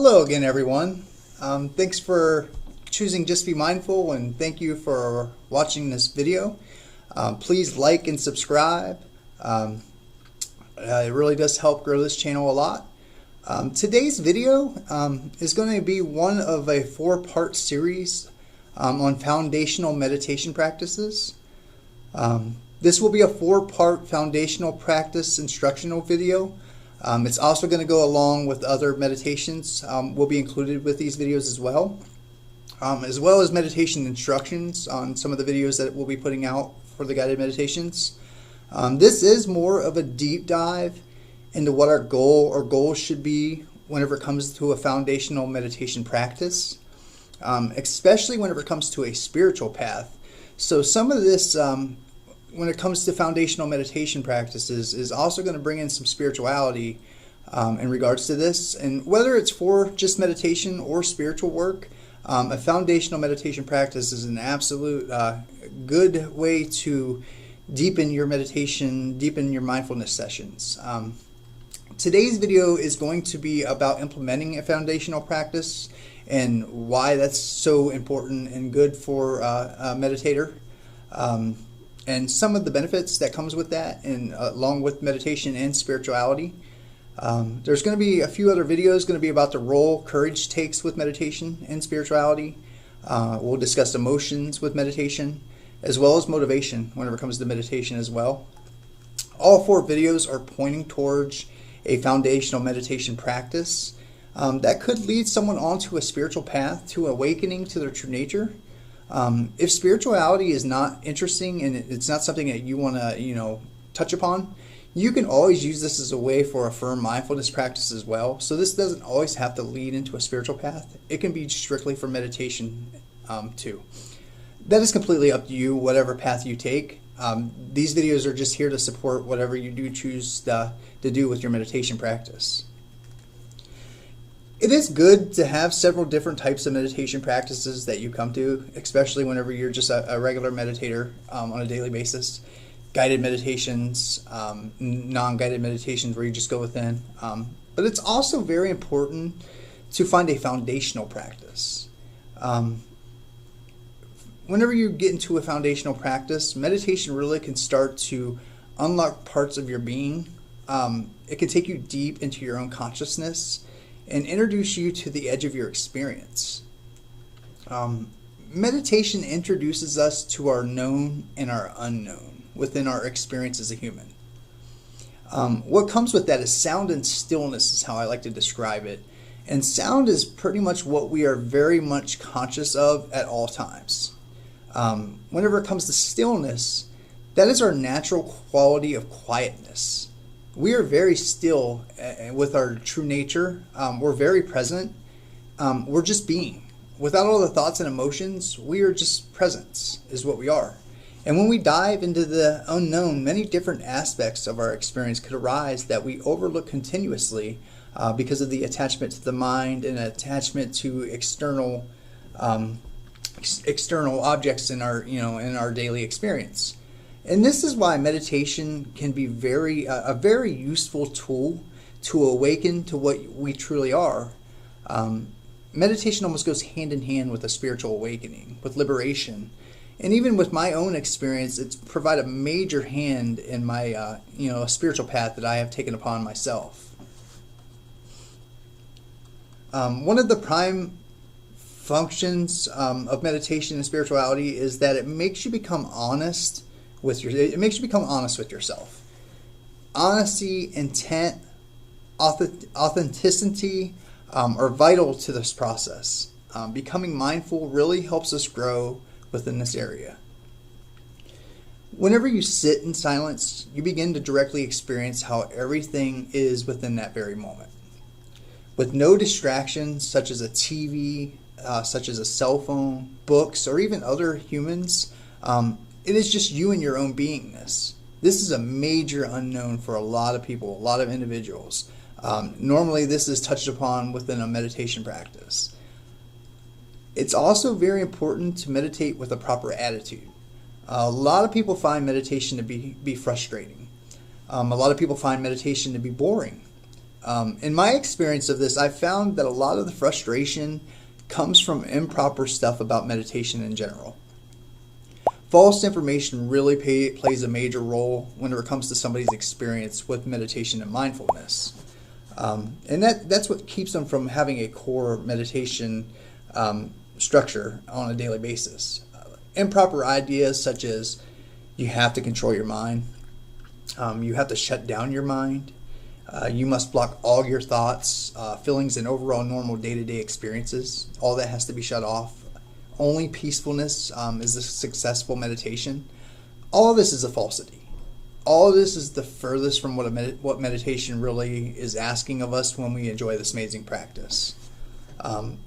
Hello again, everyone. Thanks for choosing Just Be Mindful, and thank you for watching this video. Please like and subscribe. It really does help grow this channel a lot. Today's video is going to be one of a four-part series on foundational meditation practices. This will be a four-part foundational practice instructional video. It's also going to go along with other meditations will be included with these videos as well as meditation instructions on some of the videos that we'll be putting out for the guided meditations. This is more of a deep dive into what our goals should be whenever it comes to a foundational meditation practice, especially whenever it comes to a spiritual path. So some of this when it comes to foundational meditation practices is also going to bring in some spirituality in regards to this. And whether it's for just meditation or spiritual work, a foundational meditation practice is an absolute good way to deepen your meditation, deepen your mindfulness sessions. Today's video is going to be about implementing a foundational practice and why that's so important and good for a meditator. And some of the benefits that comes with that, and along with meditation and spirituality. There's going to be a few other videos going to be about the role courage takes with meditation and spirituality. We'll discuss emotions with meditation, as well as motivation whenever it comes to meditation as well. All four videos are pointing towards a foundational meditation practice that could lead someone onto a spiritual path to awakening to their true nature. If spirituality is not interesting and it's not something that you want to, touch upon, you can always use this as a way for a firm mindfulness practice as well. So this doesn't always have to lead into a spiritual path. It can be strictly for meditation too. That is completely up to you, whatever path you take. These videos are just here to support whatever you do choose to do with your meditation practice. It is good to have several different types of meditation practices that you come to, especially whenever you're just a regular meditator on a daily basis. Guided meditations, non-guided meditations where you just go within. But it's also very important to find a foundational practice. Whenever you get into a foundational practice, meditation really can start to unlock parts of your being. It can take you deep into your own consciousness and introduce you to the edge of your experience. Meditation introduces us to our known and our unknown within our experience as a human. What comes with that is sound and stillness is how I like to describe it. And sound is pretty much what we are very much conscious of at all times. Whenever it comes to stillness, that is our natural quality of quietness. We are very still with our true nature. We're very present. We're just being. Without all the thoughts and emotions, we are just presence is what we are. And when we dive into the unknown, many different aspects of our experience could arise that we overlook continuously because of the attachment to the mind and attachment to external objects in our daily experience. And this is why meditation can be a very useful tool to awaken to what we truly are. Meditation almost goes hand in hand with a spiritual awakening, with liberation. And even with my own experience, it's provided a major hand in my spiritual path that I have taken upon myself. One of the prime functions of meditation and spirituality is that it makes you become honest with yourself. Honesty, intent, authenticity are vital to this process. Becoming mindful really helps us grow within this area. Whenever you sit in silence, you begin to directly experience how everything is within that very moment. With no distractions such as a TV, such as a cell phone, books, or even other humans, it is just you and your own beingness. This is a major unknown for a lot of people, a lot of individuals. Normally this is touched upon within a meditation practice. It's also very important to meditate with a proper attitude. A lot of people find meditation to be frustrating. A lot of people find meditation to be boring. In my experience of this, I found that a lot of the frustration comes from improper stuff about meditation in general. False information really plays a major role when it comes to somebody's experience with meditation and mindfulness. And that's what keeps them from having a core meditation structure on a daily basis. Improper ideas such as you have to control your mind, you have to shut down your mind, you must block all your thoughts, feelings, and overall normal day-to-day experiences. All that has to be shut off. Only peacefulness is a successful meditation. All of this is a falsity. All of this is the furthest from what meditation really is asking of us when we enjoy this amazing practice.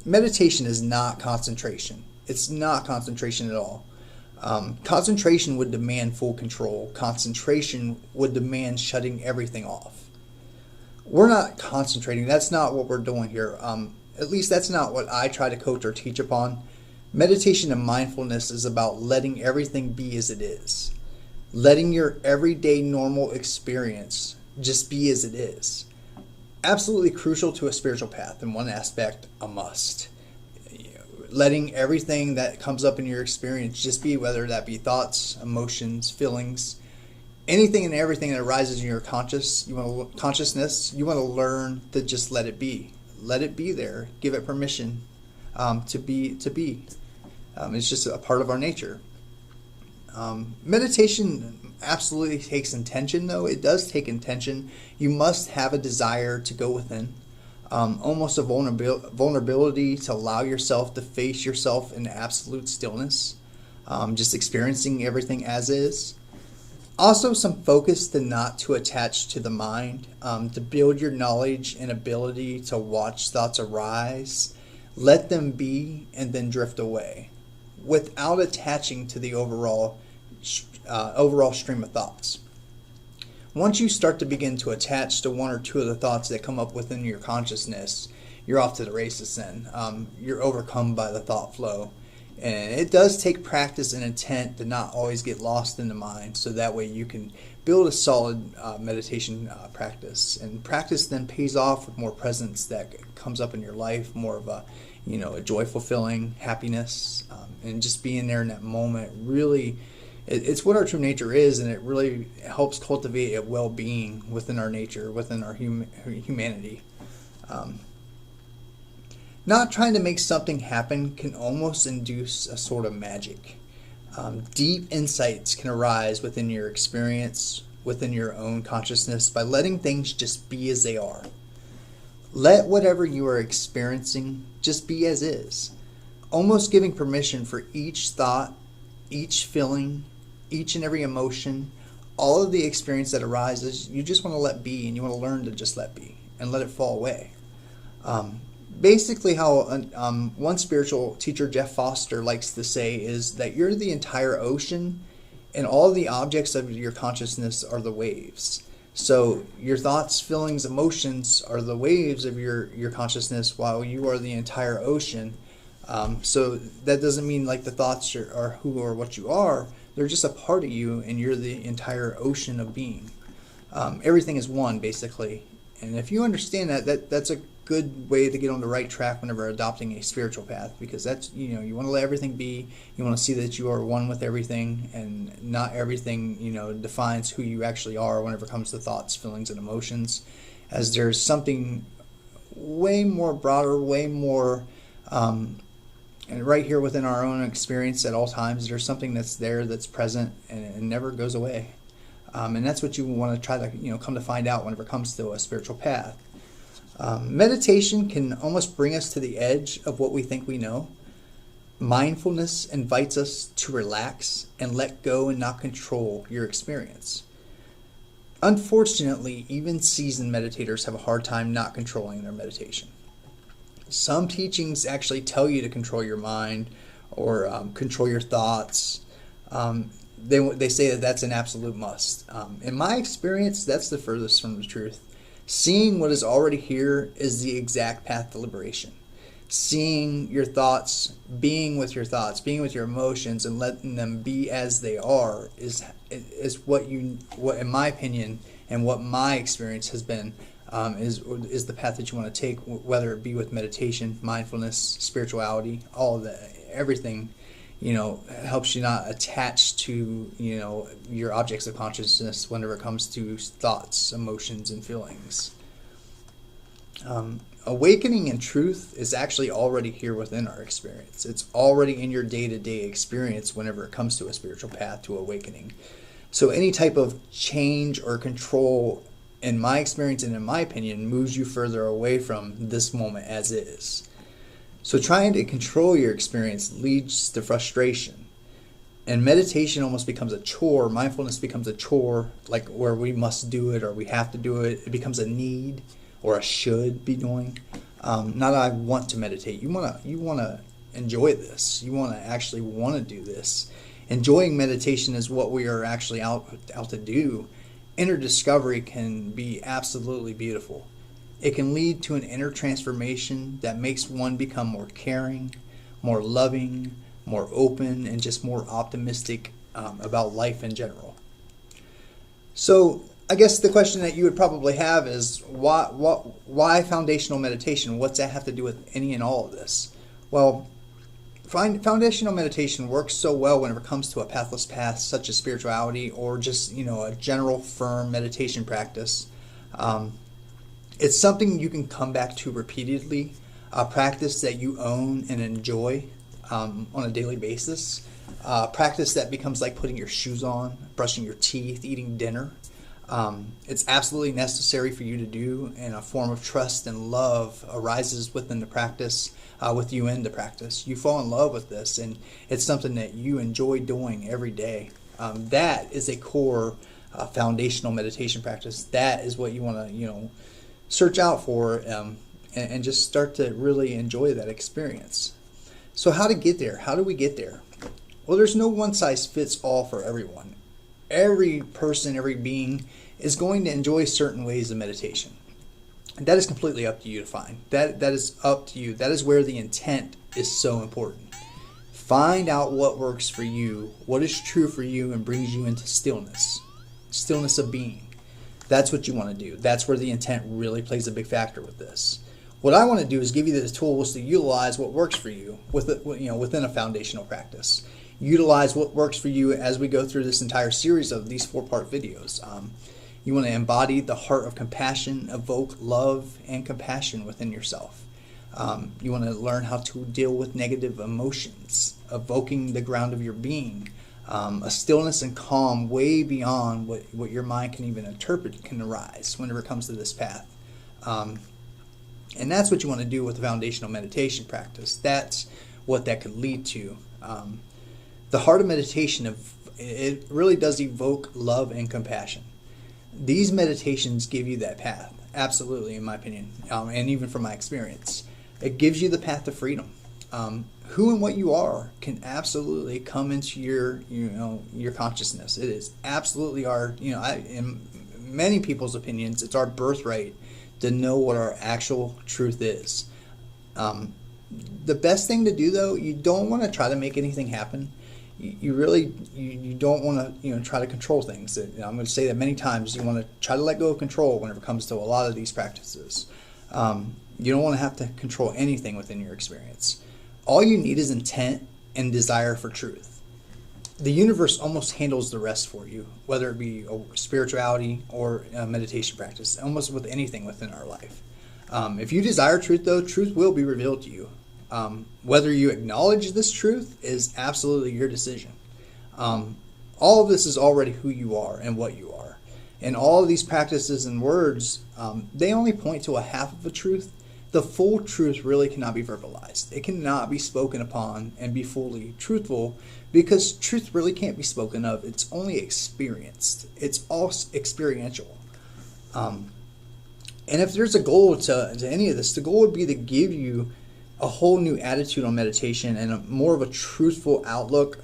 Meditation is not concentration. It's not concentration at all. Concentration would demand full control. Concentration would demand shutting everything off. We're not concentrating. That's not what we're doing here. At least that's not what I try to coach or teach upon. Meditation and mindfulness is about letting everything be as it is. Letting your everyday normal experience just be as it is. Absolutely crucial to a spiritual path. In one aspect, a must. Letting everything that comes up in your experience just be, whether that be thoughts, emotions, feelings, anything and everything that arises in your consciousness, you want to learn to just let it be. Let it be there. Give it permission to be. It's just a part of our nature. Meditation absolutely takes intention, though. It does take intention. You must have a desire to go within. Almost a vulnerability to allow yourself to face yourself in absolute stillness. Just experiencing everything as is. Also some focus to not to attach to the mind. To build your knowledge and ability to watch thoughts arise. Let them be and then drift away, without attaching to the overall stream of thoughts. Once you start to begin to attach to one or two of the thoughts that come up within your consciousness, you're off to the races then. You're overcome by the thought flow. And it does take practice and intent to not always get lost in the mind, so that way you can build a solid meditation practice. And practice then pays off with more presence that comes up in your life, more of a joyful feeling, happiness, and just being there in that moment. Really, it's what our true nature is, and it really helps cultivate a well-being within our nature, within our humanity. Not trying to make something happen can almost induce a sort of magic. Deep insights can arise within your experience, within your own consciousness, by letting things just be as they are. Let whatever you are experiencing just be as is, almost giving permission for each thought, each feeling, each and every emotion, all of the experience that arises. You just want to let be, and you want to learn to just let be and let it fall away. Basically how one spiritual teacher, Jeff Foster, likes to say is that you're the entire ocean, and all the objects of your consciousness are the waves. So your thoughts, feelings, emotions are the waves of your consciousness, while you are the entire ocean. So that doesn't mean like the thoughts are who or what you are. They're just a part of you, and you're the entire ocean of being. Everything is one, basically. And if you understand that's a good way to get on the right track whenever adopting a spiritual path, because that's, you want to let everything be. You want to see that you are one with everything, and not everything, defines who you actually are whenever it comes to thoughts, feelings, and emotions, as there's something way more broader, way more, and right here within our own experience at all times, there's something that's there, that's present, and it never goes away. And that's what you want to try to, come to find out whenever it comes to a spiritual path. Meditation can almost bring us to the edge of what we think we know. Mindfulness invites us to relax and let go and not control your experience. Unfortunately, even seasoned meditators have a hard time not controlling their meditation. Some teachings actually tell you to control your mind or control your thoughts. They say that that's an absolute must. In my experience, that's the furthest from the truth. Seeing what is already here is the exact path to liberation. Seeing your thoughts, being with your thoughts, being with your emotions, and letting them be as they are is what in my opinion, and what my experience has been, is the path that you want to take, whether it be with meditation, mindfulness, spirituality, all of that, everything, helps you not attach to, your objects of consciousness whenever it comes to thoughts, emotions, and feelings. Awakening in truth is actually already here within our experience. It's already in your day-to-day experience whenever it comes to a spiritual path to awakening. So any type of change or control, in my experience and in my opinion, moves you further away from this moment as is. So trying to control your experience leads to frustration. And meditation almost becomes a chore. Mindfulness becomes a chore, like where we must do it or we have to do it. It becomes a need or a should be doing. Not that I want to meditate. You wanna enjoy this. You wanna actually want to do this. Enjoying meditation is what we are actually out to do. Inner discovery can be absolutely beautiful. It can lead to an inner transformation that makes one become more caring, more loving, more open, and just more optimistic about life in general. So I guess the question that you would probably have is why foundational meditation? What's that have to do with any and all of this? Well, foundational meditation works so well whenever it comes to a pathless path such as spirituality or just a general firm meditation practice. It's something you can come back to repeatedly, a practice that you own and enjoy on a daily basis, a practice that becomes like putting your shoes on, brushing your teeth, eating dinner. It's absolutely necessary for you to do, and a form of trust and love arises within the practice, with you in the practice. You fall in love with this, and it's something that you enjoy doing every day. That is a core foundational meditation practice. That is what you want to, search out for, and just start to really enjoy that experience. So how to get there? How do we get there? Well, there's no one size fits all for everyone. Every person, every being is going to enjoy certain ways of meditation. And that is completely up to you to find. That is up to you. That is where the intent is so important. Find out what works for you, what is true for you, and brings you into stillness of being. That's what you want to do. That's where the intent really plays a big factor with this. What I want to do is give you the tools to utilize what works for you within a foundational practice. Utilize what works for you as we go through this entire series of these 4-part videos. You want to embody the heart of compassion, evoke love and compassion within yourself. You want to learn how to deal with negative emotions, evoking the ground of your being. A stillness and calm way beyond what your mind can even interpret can arise whenever it comes to this path. And that's what you want to do with the foundational meditation practice. That's what that could lead to. The heart of meditation, it really does evoke love and compassion. These meditations give you that path, absolutely, in my opinion, and even from my experience. It gives you the path to freedom. Who and what you are can absolutely come into your consciousness. It is absolutely in many people's opinions, it's our birthright to know what our actual truth is. The best thing to do, though, you don't want to try to make anything happen. You don't want to try to control things. I'm going to say that many times. You want to try to let go of control whenever it comes to a lot of these practices. You don't want to have to control anything within your experience. All you need is intent and desire for truth. The universe almost handles the rest for you, whether it be spirituality or meditation practice, almost with anything within our life. If you desire truth, though, truth will be revealed to you. Whether you acknowledge this truth is absolutely your decision. All of this is already who you are and what you are. And all of these practices and words, they only point to a half of a truth. The full truth really cannot be verbalized. It cannot be spoken upon and be fully truthful, because truth really can't be spoken of. It's only experienced. It's all experiential. And if there's a goal to any of this, the goal would be to give you a whole new attitude on meditation and more of a truthful outlook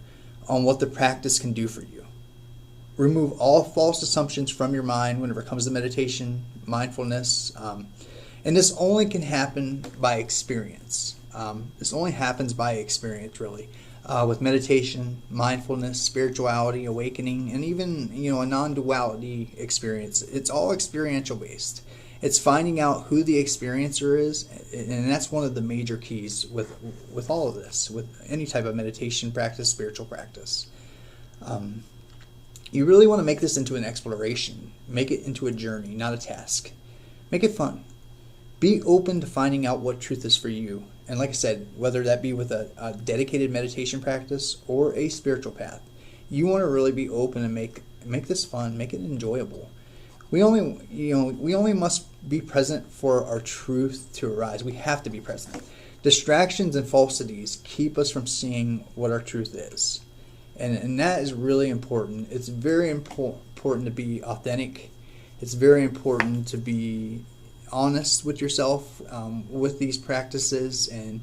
on what the practice can do for you. Remove all false assumptions from your mind whenever it comes to meditation, mindfulness, and this only can happen by experience. This only happens by experience, really. With meditation, mindfulness, spirituality, awakening, and even a non-duality experience. It's all experiential based. It's finding out who the experiencer is, and that's one of the major keys with all of this, with any type of meditation practice, spiritual practice. You really want to make this into an exploration. Make it into a journey, not a task. Make it fun. Be open to finding out what truth is for you. And like I said, whether that be with a dedicated meditation practice or a spiritual path, you want to really be open and make this fun, make it enjoyable. We only must be present for our truth to arise. We have to be present. Distractions and falsities keep us from seeing what our truth is. And that is really important. It's very important to be authentic. It's very important to be honest with yourself with these practices, and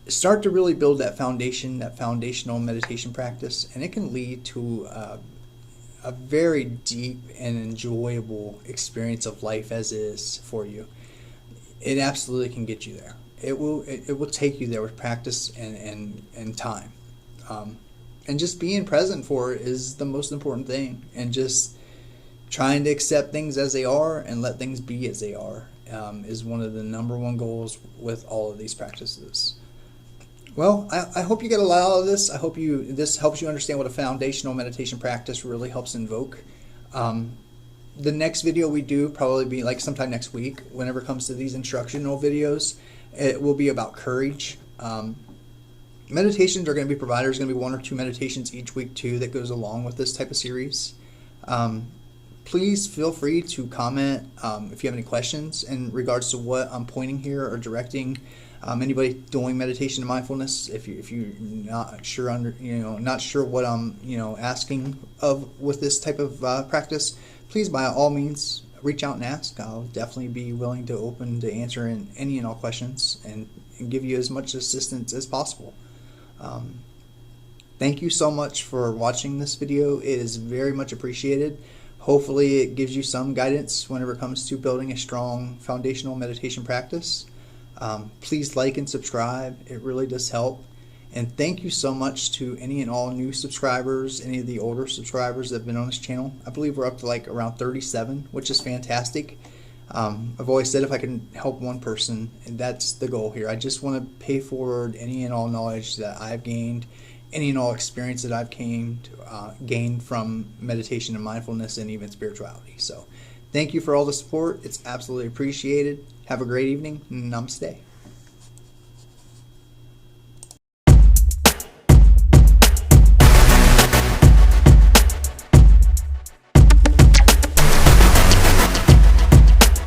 start to really build that foundation, that foundational meditation practice. And it can lead to a very deep and enjoyable experience of life as is for you. It absolutely can get you there. It will take you there with practice and time. And just being present for it is the most important thing. And just trying to accept things as they are and let things be as they are is one of the number one goals with all of these practices. Well, I hope you get a lot out of this. I hope this helps you understand what a foundational meditation practice really helps invoke. The next video we do probably be like sometime next week. Whenever it comes to these instructional videos, it will be about courage. Meditations are going to be provided. There's going to be 1 or 2 meditations each week too that goes along with this type of series. Please feel free to comment if you have any questions in regards to what I'm pointing here or directing. Anybody doing meditation and mindfulness, if you're not sure not sure what I'm asking of with this type of practice, please by all means reach out and ask. I'll definitely be willing to answer any and all questions and give you as much assistance as possible. Thank you so much for watching this video. It is very much appreciated. Hopefully it gives you some guidance whenever it comes to building a strong foundational meditation practice. Please like and subscribe. It really does help. And thank you so much to any and all new subscribers, any of the older subscribers that have been on this channel. I believe we're up to like around 37, which is fantastic. I've always said if I can help one person, and that's the goal here. I just want to pay forward any and all knowledge that I've gained, any and all experience that I've gained from meditation and mindfulness and even spirituality. So thank you for all the support. It's absolutely appreciated. Have a great evening. Namaste.